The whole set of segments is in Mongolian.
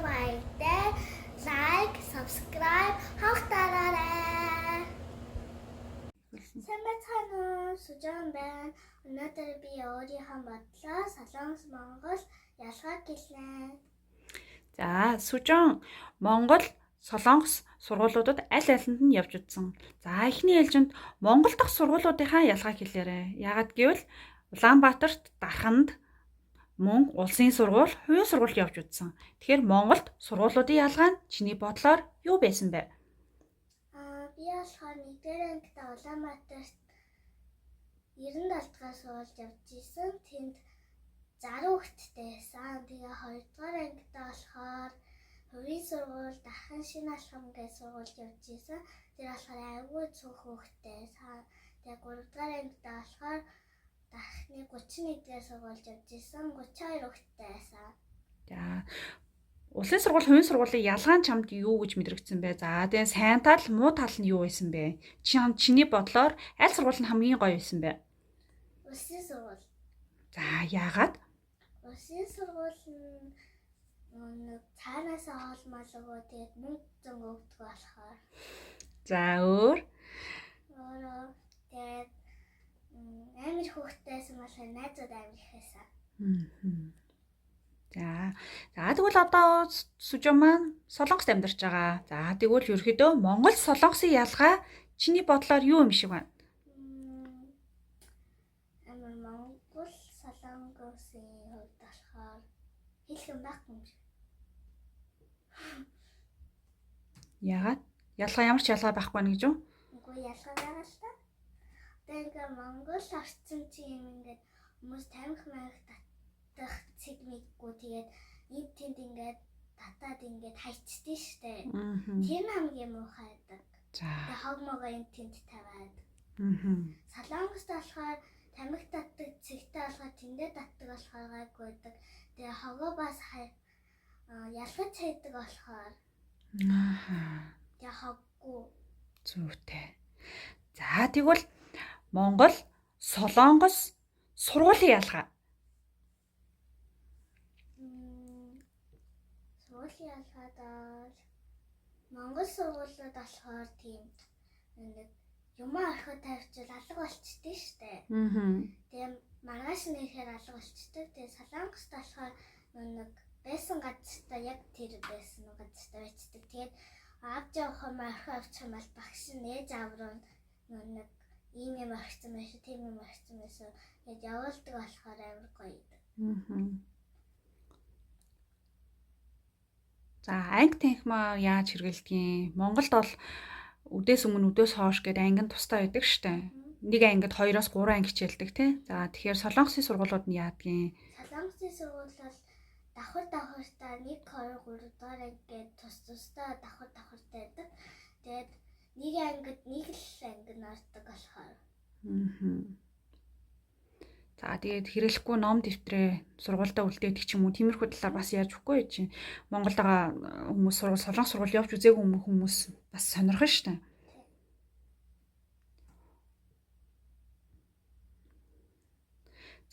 маягтай лайк, subscribe хавтаарай. Сайн байна уу? Сүжан байна. Өнөөдөр би өөрийнхөө бодлоо Солонгос Монгол ялгааг гэлээ. За, Сүжан Монгол Солонгос сургуулиудад аль алинд нь явж үзсэн. За, эхний ээлжинд Монгол дахь сургуулиудынхаа ялгааг хэлээрэй. Яагад гэвэл Улаанбаатарт, Дарханд мөн улсын сургууль, хувийн сургуульд явж үзсэн. Тэгэхээр Монголд сургуулиудын ялгаа нь чиний бодлоор юу байсан бэ? Би болохоор 1-р ангид Улаанбаатарт 97 дахь сургуульд явж исэн. Тэнд 60 хүүхэдтэй байсан. Тэгээ 2-р ангид болохоор хувийн сургууль, Дархан шинэ алхам гэх сургуульд явж исэн. Тэр болохоор айгүй цөөх хүүхэдтэй байсан. Тэгээ 3-р ангид болохоор Дархны 31-р сургуульд явж исэн. 32 хүүхэдтэй байсан. За, улсын сургууль, хувийн сургуулийн ялгаа нь чамд юу гэж мэдрэгдсэн бэ? За, тэгээ сайн тал, муу тал нь юу байсан бэ? Чиний бодлоор аль сургууль нь хамгийн гоё байсан бэ? Улсын сургууль. За, яагаад? Улсын сургууль нь нэг цаанаасаа хоолмоолгоо тэгээд мөнгө зөнгө өгдөг болохоор. За, өөр? Өөрөө тэгээд амар их хүүхдтэйсэн болохоор найзууд амар их байсан. За тэгвэл одоо Сүжан маань Солонгост амьдарч байгаа. За тэгвэл ерөөдөө Монгол Солонгосын ялгаа чиний бодлоор юу юм шиг байна? Амар Монгол Солонгосын хувьд болохоор хэлхэн байхгүй юм шиг. Яагаад? Ялгаа ямар ч ялгаа байхгүй нэ гэж үү? Үгүй ялгаа байгаа л та. Одоо ингээ Монгол орцсон чинь ингээд хүмүүс тамхи татах цэг мэдгүй тэгээд энд тэнд ингээд татаад ингээд хайчдээ штэ. Тэр хамгийн муухай байдаг. За. Тэгээд хог могоо энд тэнд тавиад. Солонгост болохоор тамхи татдаг цэгтэй болохоор тэндээ татдаг болохоор гайгүй байдаг. Тэгээ хогоо бас ялгаж хайдаг болохоор. Тэгээ хоггүй. Зүйтэй. За тэгвэл Монгол Солонгос сургуулийн ялгаа. Сургуулийн ялгаадаа Монгол сургуулиуд болохоор тийм нэг юм ороход тавьчвал алга болчихдээ штэ. Тэгээ маргааш нэхээр алга болчихдээ. Тэгээ Солонгост болохоор нэг байсан газартаа яг тэр байсан газартаа байцдаг. Тэгээд авч явах юм авчих юм бол багш нээж авруу нэг ийм юм орчихсон байх, тийм юм орчихсон байсан. Тэгээд явуулдаг болохоор амар гоё. За анги танхимаа яаж хэрэгэлдгийг? Монголд бол үдээс өмнө үдээс хойш гэдэг анги нь тустай байдаг штэ. Нэг ангид 2-оос 3 анги хичээлдэг тий. За тэгэхээр Солонгосын сургуулиуд нь яадгийн? Солонгосын сургууль бол давхар-давхартаа 1 2 3 дугаар анги гээд тусдаа давхар-давхартай байдаг. Тэгээд нэг ангид нэг л анги нь ордог болохоор. За тэгээд хэрэглэхгүй ном дэвтрээ сургуультай үлдээдэг ч юм уу тиймэрхүү талаар бас яаж өгөхгүй чинь Монголд байгаа хүмүүс Солонгос сургууль явж үзээгүй хүмүүс бас сонирхон штэ.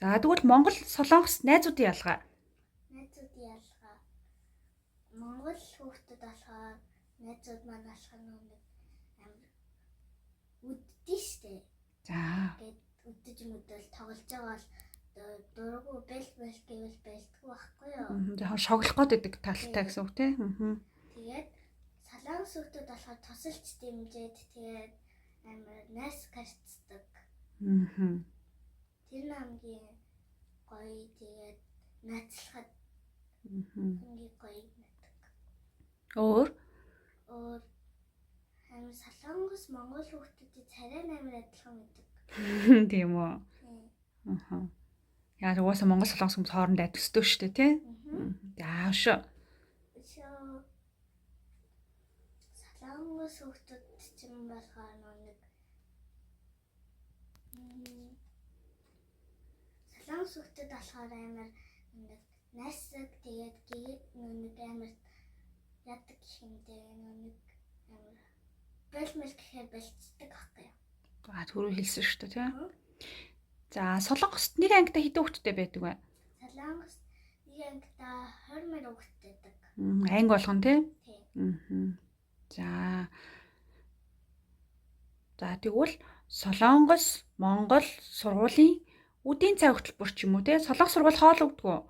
За тэгвэл Монгол Солонгос найзуудын ялгаа. Найзуудын ялгаа. Монгол хүүхдүүд болохоор найзууд маань болохоор нэг амар үддээ штэ. За. Үдэж мүдэл тоглож байгаа бол дургу бэл гэвэл бэлдэггүй байхгүй юу? За шоглох гээд байдаг талтай гэсэн үг тий. Тэгээд Солонгос хүүхдүүд болохоор тусалж дэмжиж тэгээд амар найс карцдаг. Тэр хамгийн гоё тэгээд найзлахад хамгийн гоё байдаг. Өөр амар Солонгос Монгол хүүхдүүдийн царай амар адилхан байдаг. Тийм үү. Яа угаасаа Монгол Солонгос хүмүүс хоорондоо төсдөг шүү дээ тий. Яаш. Солонгос хүүхдүүд чинь болохоор нэг Солонгос хүүхдүүд болохоор амар нэг найсаг тэгээд нэг амар яадаг хэмтэй нэг амар бэлмэл гэхээр бэлцдэг аахгүй юу? Түрүү хэлсэн шүү дээ тий. За Солонгост нэг ангитай хэдэн хүүхэдтэй байдаг вэ? Солонгост Янгта 20 хүүхэдтэйдэг. Анги болгон тий. Тийм. За. За тэгвэл Солонгос, Монгол сургуулийн үдийн цай хөтөлбөр ч юм уу тий. Солонгос сургууль хоол өгдөг үү?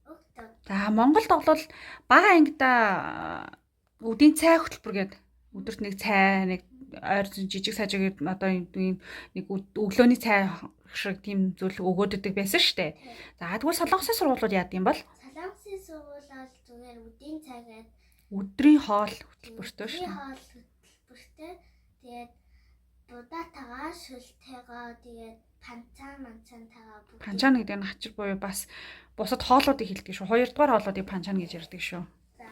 Өгдөг. За Монголд бол бага ангида үдийн цай хөтөлбөр гэдэг өдөрт нэг цай, нэг ойр жижиг сажиг одоо нэг өглөөний цай шиг тийм зүйл өгөөддөг байсан шүү дээ. За тэгвэл Солонгосын сургуулиуд яадаг юм бол? Солонгосын сургууль бол зүгээр үдийн цагаад Өдрийн хоол хөтөлбөртэй шүү. өдрийн хоол хөтөлбөртэй. Тэгээд будаатагаа, шүлтэйгаа, тэгээд манцаантайгаа бүгд. Панчаан гэдэг нь хачир буюу бас бусад хоолуудыг хэлдэг шүү. Хоёрдугаар хоолуудыг панчаан гэж ярьдаг шүү. За.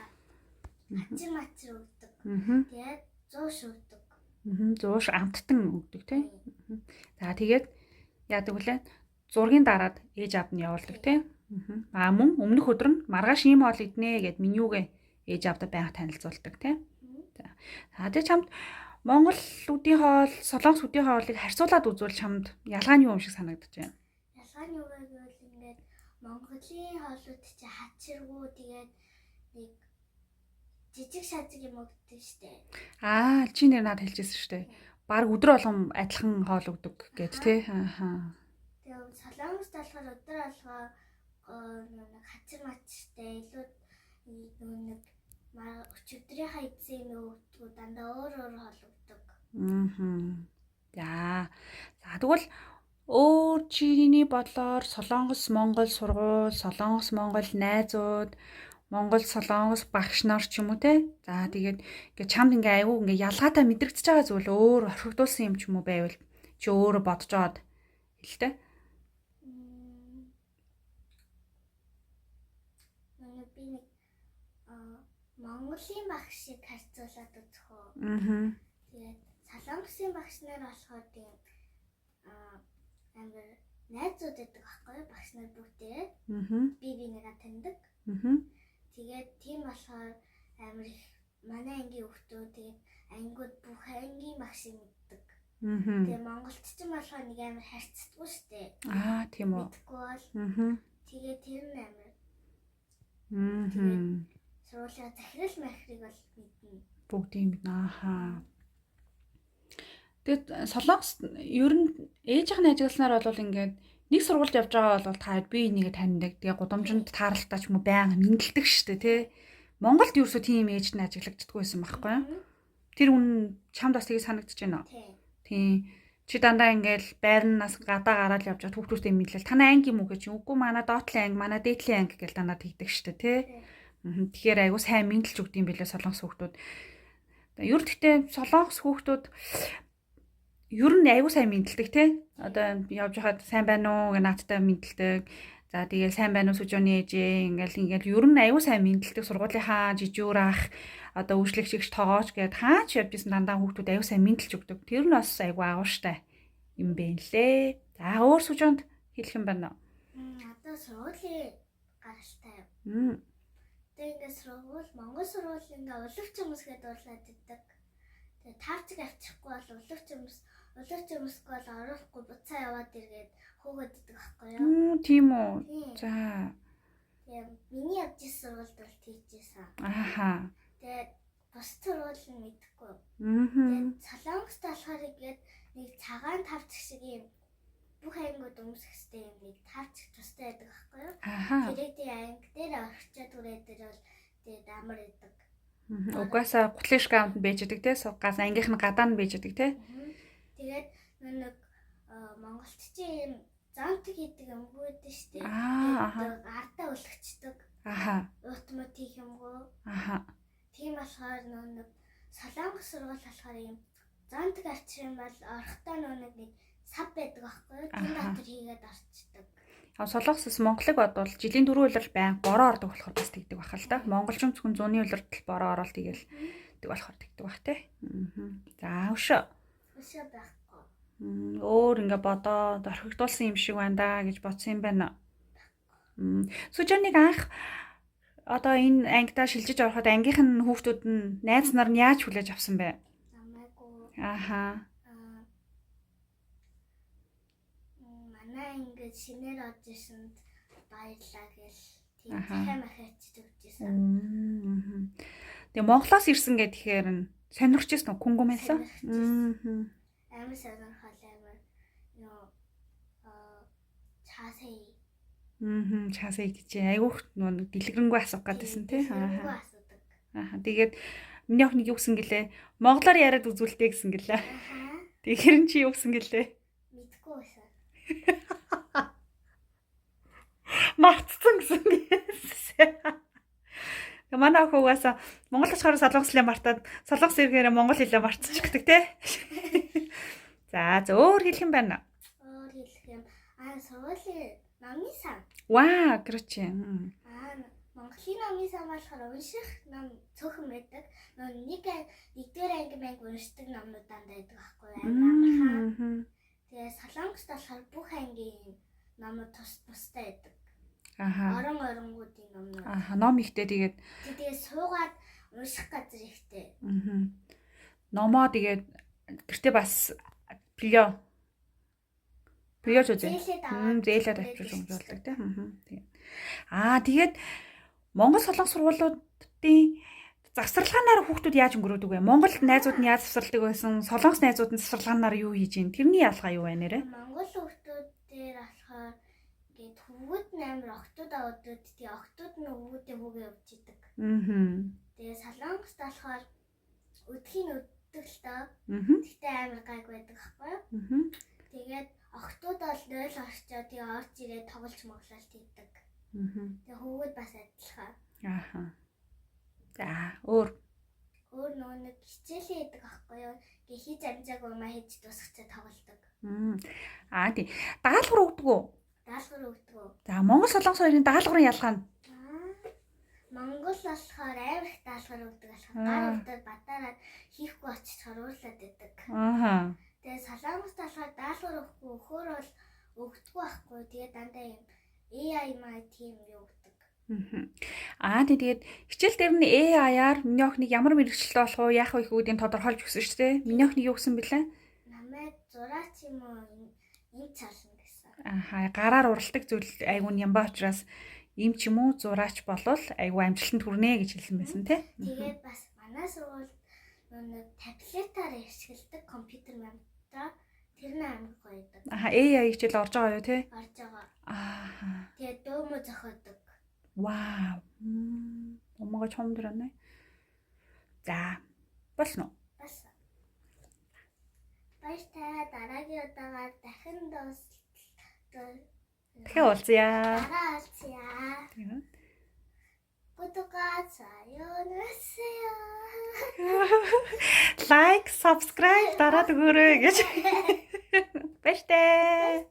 Хачир өгдөг. Тэгээд 100 өгдөг. 100 амттан өгдөг тий. За тэгээд яадаг вүлээ? Зургийн дараад ээж аав нь явуулдаг тий. Мөн өмнөх өдөр нь маргааш ийм хоол иднэ гэд менюгээ ээж аавдаа байнга танилцуулдаг тий. За тэгээд чамд Монгол үдийн хоол, Солонгос үдийн хоолыг харьцуулаад үзвэл чамд ялгаа нь юу юм шиг санагдаж байна? Ялгаа нь юу гэвэл ингээд Монголын хоолууд чи хачиргүй тэгээд нэг жижиг шажиг юм өгдөг штэ. Чи нэр надад хэлжсэн штэ. Бараг өдөр болгон адилхан хоол өгдөг гэд тий. Тэгээд Солонгост болохоор өдөр алгаа нэг хачир мачтай илүү нэг өчигдрийнхаа эзэн өгдөг дандаа өөр хоол өгдөг. За тэгвэл өөр чиний бодлоор Солонгос Монгол сургууль, Солонгос Монгол найзууд, Монгол Солонгос багш нар ч юм уу те. За тэгээд ингээд чамд ингээ аягүй ингээ ялгаатай мэдрэгдэж байгаа зүйл өөр орхигдуулсан юм ч юм уу байвал чи өөрөө бодож аваад хэлтэй. Би нэг Монголын багшийг харьцуулаад үзэх үү. Тэгээд Солонгосын багш нар болохоор тийм амар найзууд байдаг байхгүй багш нар бүгдээ. Би нэгээ таньдаг. Тэгээд тийм болохоор амар их манай ангийн хүүхдүүд тэгээд ангиуд бүх ангийн багшийг мэддэг. Тэгээд Монголч ч юм болохоор нэг амар харьцдаг шүү дээ. Тийм үү. Мэдгүй бол. Тэгээд тэр нь амар. Сургуулийн захирал махрыг бол мэднэ. Бүгдийг мэднэ. Тэгэд Солонгос ер нь ээжийнх нь ажигласнаар бол ингээд нэг сургуульд явж байгаа бол та би нэгэ таньдаг. Тэгээ гудамжинд тааралтай ч юм уу байнга мэдлдэг штэ тий. Монголд ерөөсөө тийм ээж нь ажиглагддаггүй байсан байхгүй юу? Тэр үн чамд бас тийг санагдаж байна уу? Тийм. Чи дандаа ингээл байрнаас гадаа гараад явж байгаа хүүхдүүдтэй мэдлэл танай анги юм уу гэж үгүй манай доотлын анги, манай дээдлийн анги гэж дандаа тэгдэг штэ тий. Тэгэхээр айгуу сайн мэдлж өгд юм билээ Солонгос хүүхдүүд. Ер гэхдээ Солонгос хүүхдүүд ер нь айгуу сайн мэдлдэг тий. Одоо явж хахад сайн байна уу гэ наадтай мэдлдэг. За тэгээд сайн байна уу сүжөөний ээжээ ингээл ер нь айгуу сайн мэдлдэг сургуулийнхаа жижүүр ах одоо үйлчлэгчигч тоогооч гэд хаач явж исэн дандаа хүүхдүүд айгуу сайн мэдлж өгдөг. Тэр нь бас айгуу агууштай юм бэ лээ. За өөр сүжөөнд хэлэх юм байна уу? Одоо сургуулийн гаралтай. Тэгээд ингээд Монгол сургууль ингээ улирч хүмүүс гэдээ дуурлаад иддэг. Тэгээд тавцыг авчихгүй бол улирч хүмүүсгүй бол орохгүй буцаа яваад иргээд хөөгд иддэг байхгүй юу? Тийм үү. За. Тэгээд миний явж исэн сургуульд бол тийжсэн. Тэгээд бус сургууль нь мэдэхгүй. Тэгээд Солонгост болохоор ингээд нэг цагаан тавц шиг юм бүх ангиуд өмсөх хэрэгтэй юм нэг тавц тустай байдаг байхгүй юу? Тэгээд анги дээр орчоод түрээд дээр бол тэгээд амар идэг. Угаасаа гутлын шкафт байж идэг те. Газ ангийнх нь гадаа нь байж идэг те. Тэгээд нэг Монголч чинь зонтог хийдэг юмгүй дээ шүү дээ. Ардаа өлгчдөг. Автоматик юмгүй. Тийм болохоор нэг Солонгос сургууль болохоор юм зонтог арчих юм бол орхтой нэг сав байдаг байхгүй юу? Тийм дотор хийгээд орчдөг. Солонгосоос Монголыг бодвол жилийн 4 улирал байнга бороо ордог болохоор бас тэгдэг байх л та. Монголчин зөвхөн зуны улиралд бороо ороод тэгэл тэг болохоор тэгдэг бах те. За өшөө. Өшөө байхгүй. Өөр ингээ бодоод орхигдуулсан юм шиг байна да гэж бодсон юм байна. Сүжөөнийг анх одоо энэ ангидаа шилжиж ороход ангийнх нь хүүхдүүд нь найз нар нь яаж хүлээж авсан бэ? Намайгүй. Манай ингээд шинээр орж ирсэнд баярлаа гэл Тийм Аха. дахиад махаач төгжсэн. Тэгээ Монголоос ирсэн гэхээр нь сонирхчихсэн үү? Күнгүмээс? Сонирхчихсэн. Амар сонирхол амар ёо часай. Часаа гэж айгүйх нэг дэлгэрэнгүй асуух гэдсэн тий. Аа. Тэгээд миний охин юу гэсэн гэлээ? Монголоор яриад үзүүлдэг гэсэн гэлээ. Аха. Тэгэхээр эн чи юу гэсэн гэлээ? Мэдгүй байсан. Мартцсан гэсэн гээсэн. Манай охин угаасаа монгол болохоор солонгослоо мартаад солонгос иргээрээ монгол хэлээ мартчихдаг тий. За өөр хэлэх юм байна. Өөр хэлэх юм. Сургуулийн номын сан. Ваа, гэрчи. Монголын номын сан болохоор унших ном цөөхөн байдаг. Нэгдүгээр анги мянга уншдаг номнуудаа байдаг байхгүй юу? Тэгээ солонгост болохоор бүх ангийн номууд тустай байдаг. Оронгуудын номнууд. Ном ихтэй тэгээд тэгээ суугаад унших газар ихтэй. Номоо тэгээд гэртээ бас плё үзээ. Зээлээд авчиж уншуулдаг тийм. Тэгээд Монгол солонгос сургуулиудын завсарлагаанаар хүүхдүүд яаж өнгөрөөдөг вэ? Монгол найзууд нь яаж завсарладаг байсан? Солонгос найзууд нь завсарлагаанаар юу хийж ийн? Тэрний ялгаа юу вэ нэрэ? Монгол хүүхдүүд дээр болохоор ингээд хүүгүүд амар октод аваад тэгээ октод нь хүүгүүдээ хүүгээ явж идэг. Тэгээ солонгост болохоор өдхийн өддөг л доо. Тэгтээ амар гайг байдаг байхгүй юу? Тэгээд октод бол 0 орчоо тэгээ орж ирээд тоглож моглолт хийдэг. Тэгээ хүүгүүд бас адилхан. За өөр нэг хичээлээ хийдэг байхгүй юу? Гээ хийж амжаагүй маа хийж дуусгачаа тоглодог. Тий. Даалгавар өгдөг үү? Даалгавар өгдөг үү? За Монгол солонгос хоёрын даалгаврын ялгаа нь. Монгол болохоор амар их даалгавар өгдөг болохоор гар өгдөг батараад хийхгүй очиж харуулад байдаг. Тэгээ солонгос болохоор даалгавар өгөхгүй өхөр бол өгдөггүй байхгүй. Тэгээ дандаа юм AI маа тийм юу өгдөг. Тэгээд хичээл дээр нь AI-аар миний охиныг ямар мэргэжилтэй болох уу, яах вэ гэдгийг тодорхойлж өгсөн шүү дээ. Миний охин юу гэсэн бэлээ? Намайг зураач юм уу юм чарлна гэсэн. Гараар уралдаг зүйл айгүй нямбаа учраас им ч юм уу зураач болвол айгүй амжилтанд хүрнэ гэж хэлсэн байсан тий. Тэгээд бас манай сургууль нэг таблетаар ашигладаг компьютер мамтаа тэр нь амар гоё байдаг. AI хичээл орж байгаа юу тий? Орж байгаа. Тэгээд дуу мө зохиодог. Вау. Умага чом дөрөнэ. За. Болно. Бас. Баяртай дараагийн удаагаар дахин дахин уулзъя. Дараа уулзъя. Гудугаа цаёнасяа. Like, subscribe дараад өгөөрэй гэж. Баяртай.